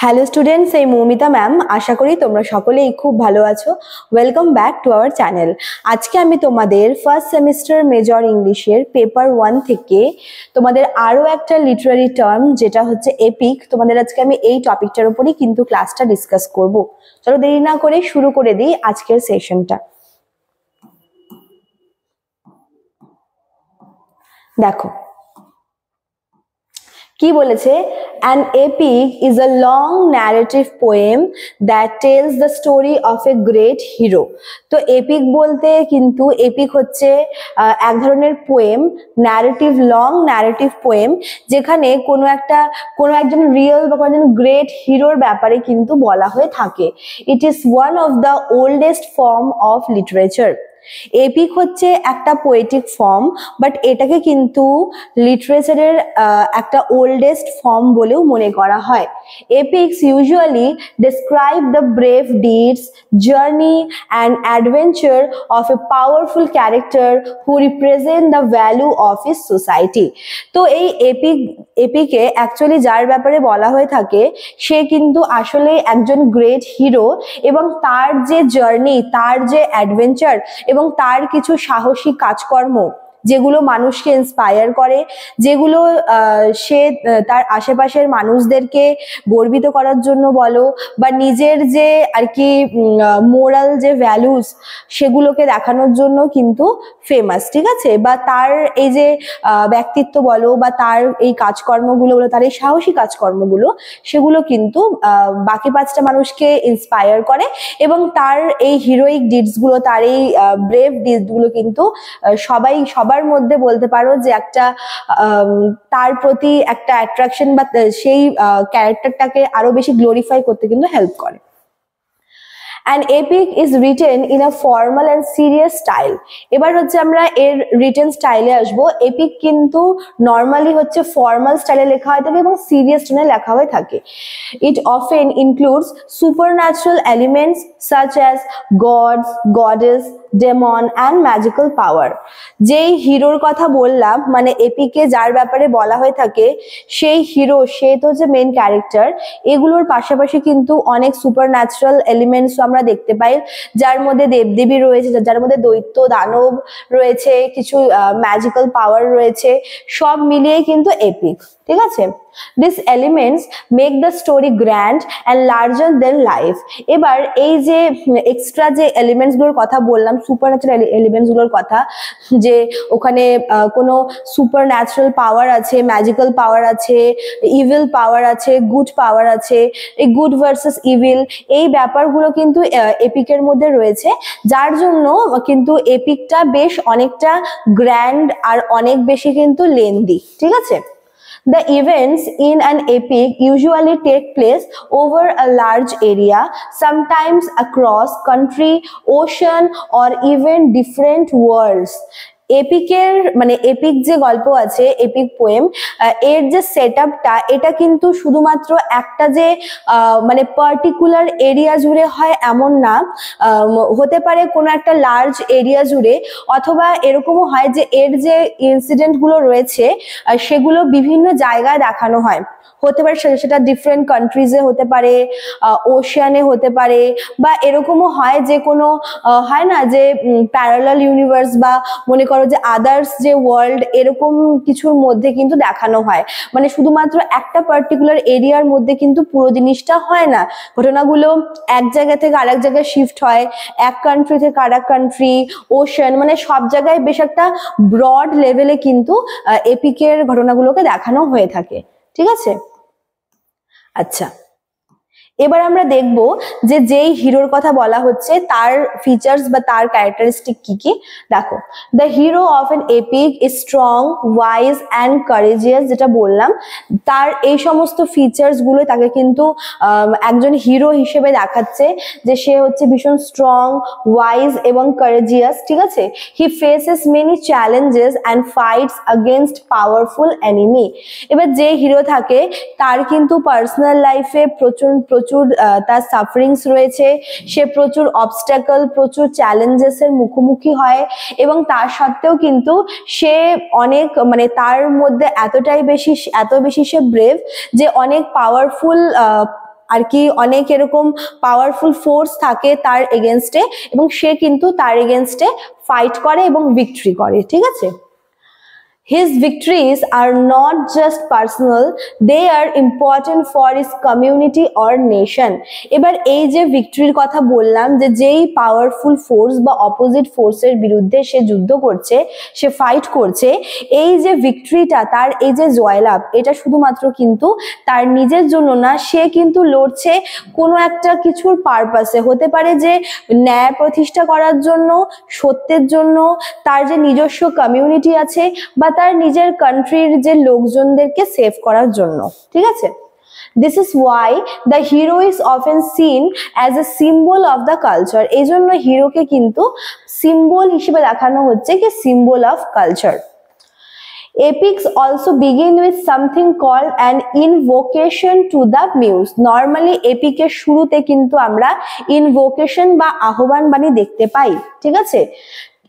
Hello students, এই Moumita ma'am. আশা করি তোমরা সকলেই খুব ভালো আছো। Welcome back to our channel. আজকে আমি তোমাদের ফার্স্ট সেমিস্টার মেজর ইংলিশের পেপার 1 থেকে তোমাদের আরও একটা লিটারারি টার্ম যেটা হচ্ছে এপিক, তোমাদের আজকে আমি এই টপিকটার উপরেই কিন্তু ক্লাসটা ডিসকাস করব। চলো দেরি না করে শুরু করে দিই আজকের সেশনটা। দেখো কি বলেছে, an epic is a long narrative poem that tells the story of a great hero। তো এপিক বলতে কিন্তু এপিক হচ্ছে এক ধরনের poem, narrative, long narrative poem, যেখানে কোনো একজন রিয়েল বা কোনো একজন গ্রেট হিরোর ব্যাপারে কিন্তু বলা হয়ে থাকে। It is one of the oldest form of literature. Epic হচ্ছে একটা পোয়েটিক ফর্ম, বাট এটাকে কিন্তু লিটারেচারের একটা ওল্ডেস্ট ফর্ম বলেও মনে করা হয়। Epics usually describe the brave deeds, journey and adventure of a powerful character who represent the value of his society। তো এই এপিকে অ্যাকচুয়ালি যার ব্যাপারে বলা হয়ে থাকে সে কিন্তু আসলে একজন গ্রেট হিরো, এবং তার যে জার্নি, তার যে অ্যাডভেঞ্চার এবং তার কিছু সাহসী কাজকর্ম যেগুলো মানুষকে ইন্সপায়ার করে, যেগুলো সে তার আশেপাশের মানুষদেরকে গর্বিত করার জন্য বলো বা নিজের যে আর কি মোরাল যে ভ্যালুস সেগুলোকে দেখানোর জন্য কিন্তু ফেমাস, ঠিক আছে? বা তার এই যে ব্যক্তিত্ব বলো বা তার এই কাজকর্মগুলো বলো, তার এই সাহসী কাজকর্মগুলো, সেগুলো কিন্তু বাকি পাঁচটা মানুষকে ইন্সপায়ার করে, এবং তার এই হিরোইক ডিডসগুলো, তার এই ব্রেভ ডিডসগুলো কিন্তু সবার মধ্যে বলতে পারো যে একটা তার প্রতি একটা অ্যাট্রাকশন বা সেই ক্যারেক্টারটাকে আরো বেশি গ্লোরিফাই করতে কিন্তু হেল্প করে। An epic is written in a formal and serious style। এবার হচ্ছে আমরা এর রিটেন স্টাইলে আসবো। এপিক কিন্তু নর্মালি হচ্ছে ফর্মাল স্টাইলে লেখা হয়ে থাকে এবং সিরিয়াস টোনে লেখা হয়ে থাকে। It often includes supernatural elements such as gods, goddess, demon and magical power. যেই হিরোর কথা বললাম, মানে এপিকে যার ব্যাপারে বলা হয়ে থাকে সেই হিরো, সে তো হচ্ছে মেন ক্যারেক্টার, এগুলোর পাশাপাশি কিন্তু অনেক সুপার ন্যাচারাল এলিমেন্টস আমরা দেখতে পাই, যার মধ্যে দেবদেবী রয়েছে, যার মধ্যে দৈত্য দানব রয়েছে, কিছু ম্যাজিক্যাল পাওয়ার রয়েছে, সব মিলিয়ে কিন্তু এপিক, ঠিক আছে? These elements make the story grand and larger than life। এবার এই যে এক্সট্রা যে এলিমেন্টস গুলোর কথা বললাম, সুপার ন্যাচারাল এলিমেন্টস গুলোর কথা, যে ওখানে কোনো সুপার ন্যাচারাল পাওয়ার আছে, ম্যাজিক্যাল পাওয়ার আছে, ইভিল পাওয়ার আছে, গুড পাওয়ার আছে, এই গুড ভার্সেস ইভিল, এই ব্যাপারগুলো কিন্তু এপিকের মধ্যে রয়েছে, যার জন্য কিন্তু এপিকটা বেশ অনেকটা গ্র্যান্ড আর অনেক বেশি কিন্তু লেন্দি, ঠিক আছে? The events in an epic usually take place over a large area, sometimes across country, ocean or even different worlds। এপিকের মানে এপিক যে গল্প আছে, এপিক পোয়েম, এর যে সেট আপটা, এটা কিন্তু শুধুমাত্র একটা যে মানে পার্টিকুলার এরিয়া জুড়ে হয় এমন না, হতে পারে কোনো একটা লার্জ এরিয়া জুড়ে, অথবা এরকমও হয় যে এর যে ইনসিডেন্টগুলো রয়েছে সেগুলো বিভিন্ন জায়গায় দেখানো হয়। হতে পারে সেটা ডিফারেন্ট কান্ট্রিজে হতে পারে, ওশিয়ানে হতে পারে, বা এরকমও হয় যে কোনো হয় না যে প্যারালাল ইউনিভার্স বা মনে করো যে আদার্স যে ওয়ার্ল্ড, এরকম কিছুর মধ্যে কিন্তু দেখানো হয়। মানে শুধুমাত্র একটা পার্টিকুলার এরিয়ার মধ্যে কিন্তু পুরো জিনিসটা হয় না, ঘটনাগুলো এক জায়গা থেকে আরেক জায়গায় শিফট হয়, এক কান্ট্রি থেকে আরেক কান্ট্রি, ওশান, মানে সব জায়গায় বেশ একটা ব্রড লেভেলে কিন্তু এপিকের ঘটনাগুলোকে দেখানো হয়ে থাকে, ঠিক আছে? আচ্ছা, এবার আমরা দেখব যে যেই হিরোর কথা বলা হচ্ছে তার ফিচার্স বা তার ক্যারেক্টারিস্টিক কি কি। দেখো, the hero of N epic is strong, wise and courageous. যেটা বললাম, তার এই সমস্ত ফিচার্স গুলো তাকে কিন্তু একজন হিরো হিসেবে দেখাচ্ছে যে সে হচ্ছে ভীষণ স্ট্রং, ওয়াইজ এবং কারেজিয়াস, ঠিক আছে? He faces many challenges and fights against powerful enemy. এবার যে হিরো থাকে তার কিন্তু পার্সোনাল লাইফে প্রচুর তার সাফারিংস রয়েছে, সে প্রচুর অবস্ট্যাকল, প্রচুর চ্যালেঞ্জেসের মুখোমুখি হয়, এবং তার সত্ত্বেও কিন্তু সে অনেক মানে তার মধ্যে এত বেশি সে ব্রেভ যে অনেক পাওয়ারফুল আর কি অনেক এরকম পাওয়ারফুল ফোর্স থাকে তার এগেনস্টে, এবং সে কিন্তু তার এগেনস্টে ফাইট করে এবং ভিক্টরি করে, ঠিক আছে। His victories are not just personal, they are important for his community or nation. এবার এই যে ভিক্টরির কথা বললাম, যে যেই পাওয়ারফুল ফোর্স বা অপোজিট ফোর্সের বিরুদ্ধে সে যুদ্ধ করছে, সে ফাইট করছে, এই যে ভিক্টরিটা, তার এই যে জয়লাভ, এটা শুধুমাত্র কিন্তু তার নিজের জন্য না, সে কিন্তু লড়ছে কোনো একটা কিছুর পারপাসে। হতে পারে যে ন্যায় প্রতিষ্ঠা করার জন্য, সত্যের জন্য, তার যে নিজস্ব কমিউনিটি আছে, বা তার নিজের কান্ট্রির যে লোকজনদেরকে সেভ করার জন্য, ঠিক আছে। This is why the hero is often seen as a symbol of the culture. এই জন্য হিরোকে কিন্তু সিম্বল হিসেবে দেখানো হচ্ছে, কি symbol of culture. Epics also begin with something called an invocation to the muse. Normally epic এর শুরুতে কিন্তু আমরা invocation বা আহ্বান বাণী দেখতে পাই, ঠিক আছে।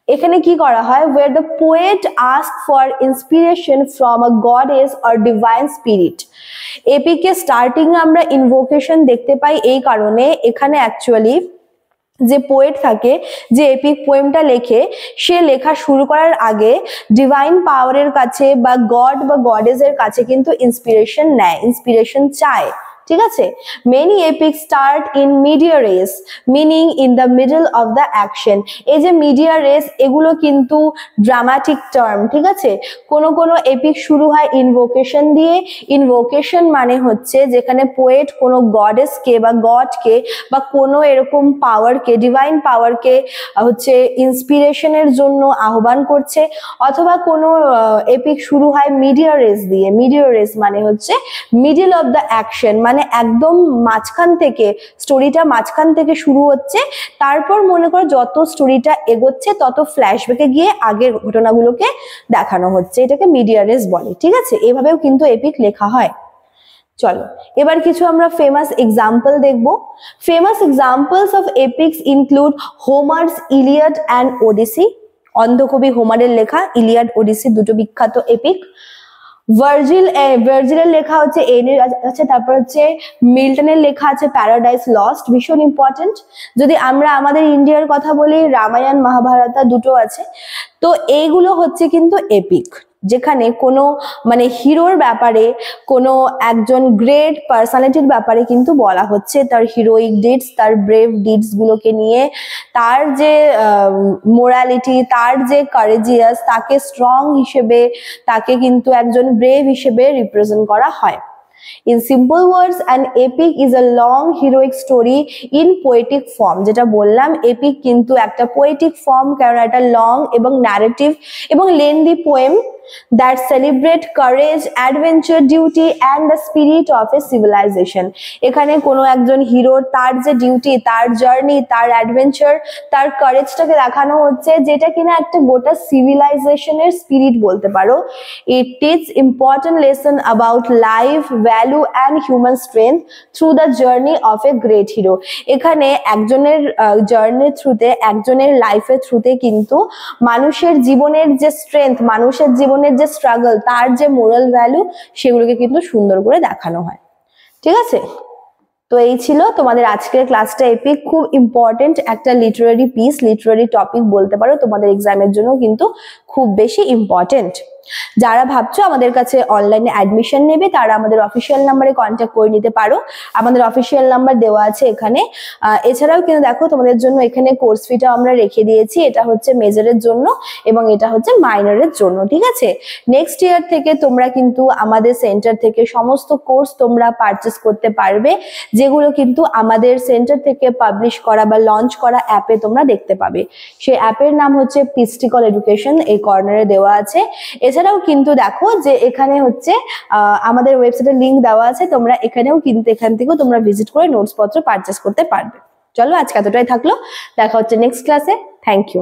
এখানে কি করা হয়, where the poet asks for inspiration from a goddess or divine spirit. APK starting আমরা ইনভোকেশন দেখতে পাই এই কারণে, এখানে অ্যাকচুয়ালি যে পোয়েট থাকে, যে এপিক পোয়েমটা লেখে, সে লেখা শুরু করার আগে ডিভাইন পাওয়ারের কাছে বা গড বা গডেসের কাছে কিন্তু ইন্সপিরেশন নেয়, ইন্সপিরেশন চায়, ঠিক আছে। Many epic start in media race, meaning in the middle of the action. এই যে মিডিয়া রেস, এগুলো কিন্তু ড্রামাটিক টার্ম, ঠিক আছে। কোনো কোনো এপিক শুরু হয় ইনভোকেশন দিয়ে। ইনভোকেশন মানে হচ্ছে যেখানে পোয়েট কোনো গডেসকে বা গডকে বা কোনো এরকম পাওয়ারকে, ডিভাইন পাওয়ারকে হচ্ছে ইন্সপিরেশনের জন্য আহ্বান করছে, অথবা কোনো এপিক শুরু হয় মিডিয়া রেস দিয়ে। মিডিয়া রেস মানে হচ্ছে মিডল অফ দ্য অ্যাকশন, মানে একদম মাঝখান থেকে, স্টোরিটা মাঝখান থেকে শুরু হচ্ছে, তারপর মনে করো যত স্টোরিটা এগোচ্ছে তত ফ্ল্যাশব্যাকে গিয়ে আগের ঘটনাগুলোকে দেখানো হচ্ছে, এটাকে মিডিয়া রেস বলে, ঠিক আছে। এভাবেও কিন্তু এপিক লেখা হয়। চলো এবার কিছু আমরা ফেমাস এক্সাম্পল দেখব। Famous examples of epics include Homer's Iliad and Odyssey. অন্ধকবি হোমারের লেখা ইলিয়াড ওডিসি দুটো বিখ্যাত এপিক। ভার্জিলের লেখা হচ্ছে এনির আছে, তারপর হচ্ছে মিল্টনের লেখা আছে প্যারাডাইস লস্ট, ভীষণ ইম্পর্টেন্ট। যদি আমরা আমাদের ইন্ডিয়ার কথা বলি, রামায়ণ মহাভারতা দুটো আছে। তো এইগুলো হচ্ছে কিন্তু এপিক, যেখানে কোনো মানে হিরোর ব্যাপারে, কোনো একজন গ্রেট পার্সোনালিটির ব্যাপারে কিন্তু বলা হচ্ছে, তার হিরোইক ডিডস, তার ব্রেভ ডিডস গুলোকে নিয়ে, তার যে মোরালিটি, তার যে কারেজিয়াস, তাকে স্ট্রং হিসেবে, তাকে কিন্তু একজন ব্রেভ হিসেবে রিপ্রেজেন্ট করা হয়। In simple words, an epic is a long heroic story in poetic form. যেটা বললাম, epic কিন্তু একটা poetic form, কারণ একটা লং এবং ন্যারেটিভ এবং lengthy poem that celebrate courage, adventure, duty and the spirit of a civilization. এখানে কোনো একজন হিরোর তার যে ডিউটি, তার জার্নি, তার অ্যাডভেঞ্চার, তার কারেজটাকে দেখানো হচ্ছে, যেটা কিনা একটা গোটা সিভিলাইজেশনের স্পিরিট বলতে পারো। It teaches important lesson about life, value and human strength through the journey of a great hero. এখানে একজনের জার্নির থ্রুতে, একজনের লাইফের থ্রুতে কিন্তু মানুষের জীবনের যে স্ট্রেংথ, মানুষের জীবনের যে স্ট্রাগল, তার যে মোরাল ভ্যালু, সেগুলোকে কিন্তু সুন্দর করে দেখানো হয়, ঠিক আছে। তো এই ছিল তোমাদের আজকের ক্লাসটা। এপিক খুব ইম্পর্টেন্ট একটা লিটারারি পিস, লিটারারি টপিক বলতে পারো, তোমাদের এক্সামের জন্য কিন্তু খুব বেশি ইম্পর্টেন্ট। যারা ভাবছো আমাদের কাছে অনলাইনে অ্যাডমিশন নেবে, তারা আমাদের অফিসিয়াল নাম্বারে কন্ট্যাক্ট করে নিতে পারো। আমাদের অফিসিয়াল নাম্বার দেওয়া আছে এখানে। এছাড়াও কিন্তু দেখো তোমাদের জন্য এখানে কোর্স ফিটা আমরা রেখে দিয়েছি, এটা হচ্ছে মেজরের জন্য এবং এটা হচ্ছে মাইনরের জন্য, ঠিক আছে। নেক্সট ইয়ার থেকে তোমরা কিন্তু আমাদের সেন্টার থেকে সমস্ত কোর্স তোমরা পারচেস করতে পারবে, যেগুলো কিন্তু আমাদের সেন্টার থেকে পাবলিশ করা বা লঞ্চ করা অ্যাপে তোমরা দেখতে পাবে। সেই অ্যাপের নাম হচ্ছে পিস্টিকল এডুকেশন, এই কর্নারে দেওয়া আছে। এছাড়াও কিন্তু দেখো যে এখানে হচ্ছে আমাদের ওয়েবসাইটের লিংক দেওয়া আছে, তোমরা এখানেও কিন্তু এখান থেকেও তোমরা ভিজিট করে নোটস পত্র পারচেস করতে পারবে। চলো আজকে এতটাই থাকলো, দেখা হচ্ছে নেক্সট ক্লাসে। Thank you.